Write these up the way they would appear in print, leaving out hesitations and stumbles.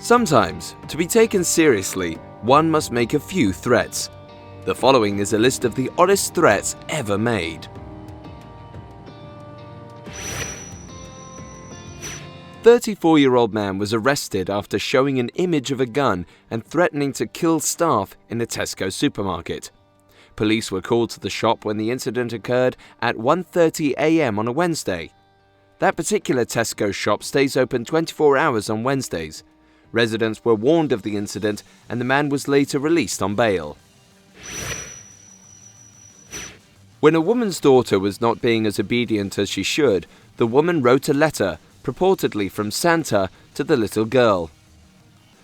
Sometimes, to be taken seriously, one must make a few threats. The following is a list of the oddest threats ever made. 34-year-old man was arrested after showing an image of a gun and threatening to kill staff in a Tesco supermarket. Police were called to the shop when the incident occurred at 1:30 a.m. on a Wednesday. That particular Tesco shop stays open 24 hours on Wednesdays. Residents were warned of the incident and the man was later released on bail. When a woman's daughter was not being as obedient as she should, the woman wrote a letter, purportedly from Santa, to the little girl.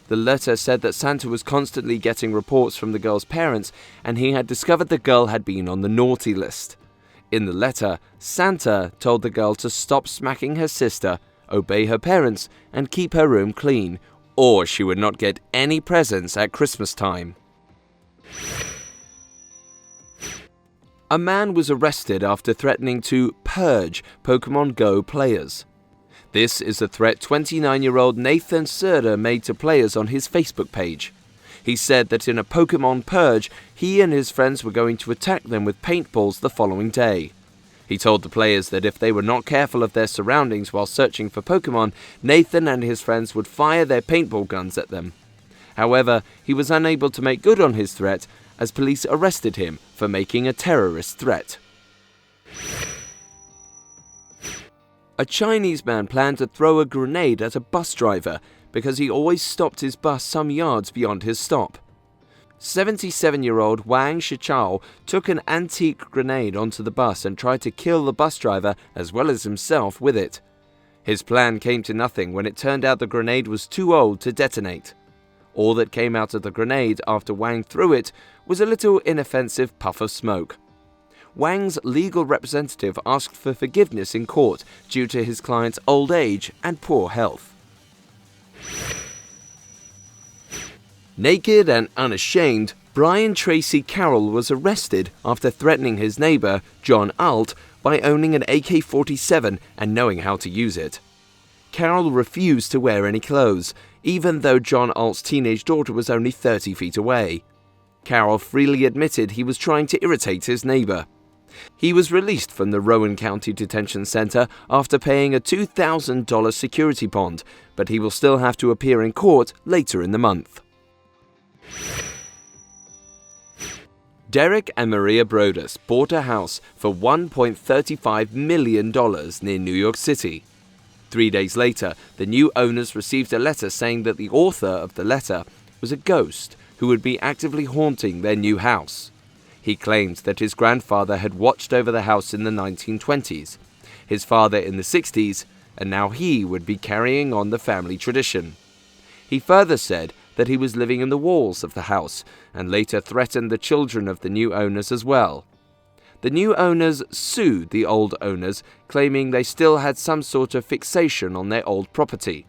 The letter said that Santa was constantly getting reports from the girl's parents and he had discovered the girl had been on the naughty list. In the letter, Santa told the girl to stop smacking her sister, obey her parents, and keep her room clean, or she would not get any presents at Christmas time. A man was arrested after threatening to purge Pokemon Go players. This is a threat 29-year-old Nathan Serda made to players on his Facebook page. He said that in a Pokemon purge, he and his friends were going to attack them with paintballs the following day. He told the players that if they were not careful of their surroundings while searching for Pokemon, Nathan and his friends would fire their paintball guns at them. However, he was unable to make good on his threat as police arrested him for making a terrorist threat. A Chinese man planned to throw a grenade at a bus driver because he always stopped his bus some yards beyond his stop. 77-year-old Wang Shichao took an antique grenade onto the bus and tried to kill the bus driver as well as himself with it. His plan came to nothing when it turned out the grenade was too old to detonate. All that came out of the grenade after Wang threw it was a little inoffensive puff of smoke. Wang's legal representative asked for forgiveness in court due to his client's old age and poor health. Naked and unashamed, Brian Tracy Carroll was arrested after threatening his neighbor, John Alt, by owning an AK-47 and knowing how to use it. Carroll refused to wear any clothes, even though John Alt's teenage daughter was only 30 feet away. Carroll freely admitted he was trying to irritate his neighbor. He was released from the Rowan County Detention Center after paying a $2,000 security bond, but he will still have to appear in court later in the month. Derek and Maria Brodas bought a house for $1.35 million near New York City. 3 days later, the new owners received a letter saying that the author of the letter was a ghost who would be actively haunting their new house. He claimed that his grandfather had watched over the house in the 1920s, his father in the 60s, and now he would be carrying on the family tradition. He further said that he was living in the walls of the house and later threatened the children of the new owners as well. The new owners sued the old owners, claiming they still had some sort of fixation on their old property.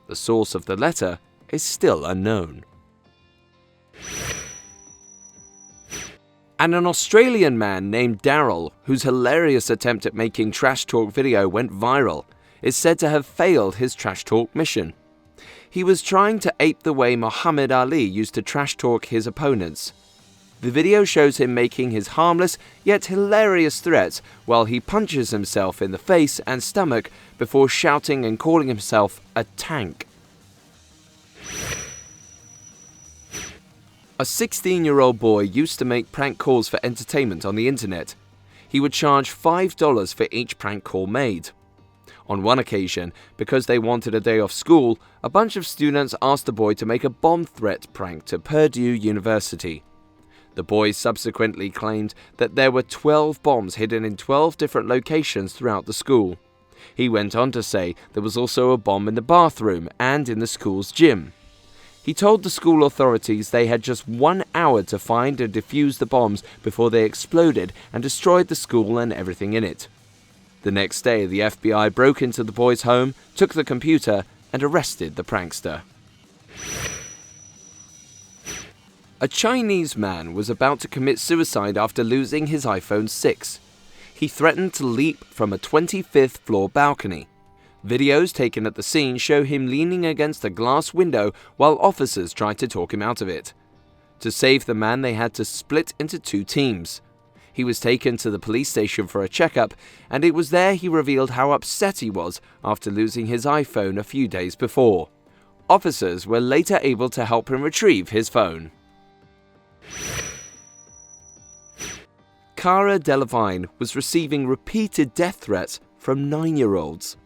The source of the letter is still unknown. And an Australian man named Daryl, whose hilarious attempt at making trash talk video went viral, is said to have failed his trash talk mission. He was trying to ape the way Muhammad Ali used to trash talk his opponents. The video shows him making his harmless yet hilarious threats while he punches himself in the face and stomach before shouting and calling himself a tank. A 16-year-old boy used to make prank calls for entertainment on the internet. He would charge $5 for each prank call made. On one occasion, because they wanted a day off school, a bunch of students asked the boy to make a bomb threat prank to Purdue University. The boy subsequently claimed that there were 12 bombs hidden in 12 different locations throughout the school. He went on to say there was also a bomb in the bathroom and in the school's gym. He told the school authorities they had just 1 hour to find and defuse the bombs before they exploded and destroyed the school and everything in it. The next day, the FBI broke into the boy's home, took the computer, and arrested the prankster. A Chinese man was about to commit suicide after losing his iPhone 6. He threatened to leap from a 25th floor balcony. Videos taken at the scene show him leaning against a glass window while officers tried to talk him out of it. To save the man, they had to split into 2 teams. He was taken to the police station for a checkup, and it was there he revealed how upset he was after losing his iPhone a few days before. Officers were later able to help him retrieve his phone. Cara Delevingne was receiving repeated death threats from 9-year-olds.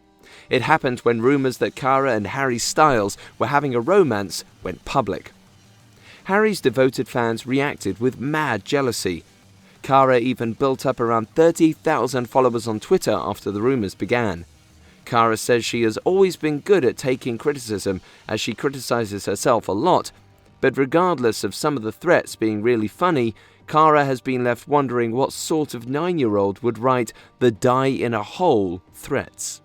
It happened when rumors that Cara and Harry Styles were having a romance went public. Harry's devoted fans reacted with mad jealousy. Cara even built up around 30,000 followers on Twitter after the rumors began. Cara says she has always been good at taking criticism, as she criticizes herself a lot, but regardless of some of the threats being really funny, Cara has been left wondering what sort of 9-year-old would write the "die in a hole" threats.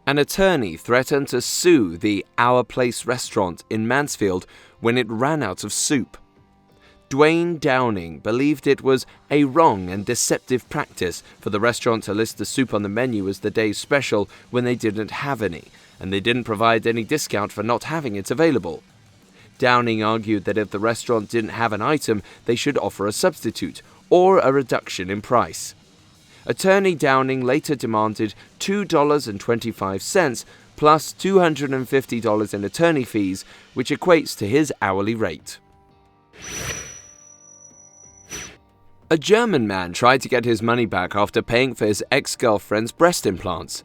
An attorney threatened to sue the Our Place restaurant in Mansfield when it ran out of soup. Dwayne Downing believed it was a wrong and deceptive practice for the restaurant to list the soup on the menu as the day's special when they didn't have any, and they didn't provide any discount for not having it available. Downing argued that if the restaurant didn't have an item, they should offer a substitute or a reduction in price. Attorney Downing later demanded $2.25 plus $250 in attorney fees, which equates to his hourly rate. A German man tried to get his money back after paying for his ex-girlfriend's breast implants.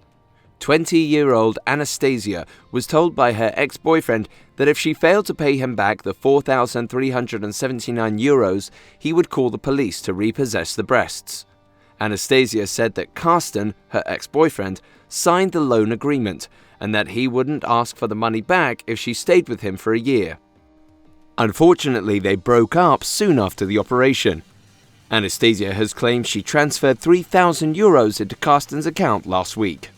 20-year-old Anastasia was told by her ex-boyfriend that if she failed to pay him back the 4,379 euros, he would call the police to repossess the breasts. Anastasia said that Carsten, her ex-boyfriend, signed the loan agreement and that he wouldn't ask for the money back if she stayed with him for a year. Unfortunately, they broke up soon after the operation. Anastasia has claimed she transferred 3,000 euros into Carsten's account last week.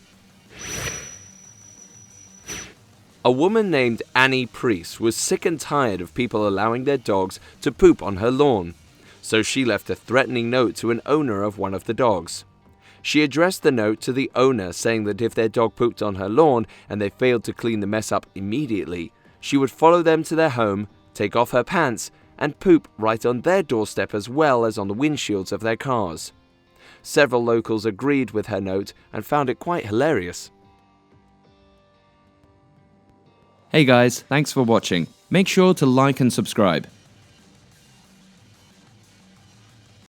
A woman named Annie Priest was sick and tired of people allowing their dogs to poop on her lawn, so she left a threatening note to an owner of one of the dogs. She addressed the note to the owner, saying that if their dog pooped on her lawn and they failed to clean the mess up immediately, she would follow them to their home, take off her pants, and poop right on their doorstep as well as on the windshields of their cars. Several locals agreed with her note and found it quite hilarious. Hey guys, thanks for watching. Make sure to like and subscribe.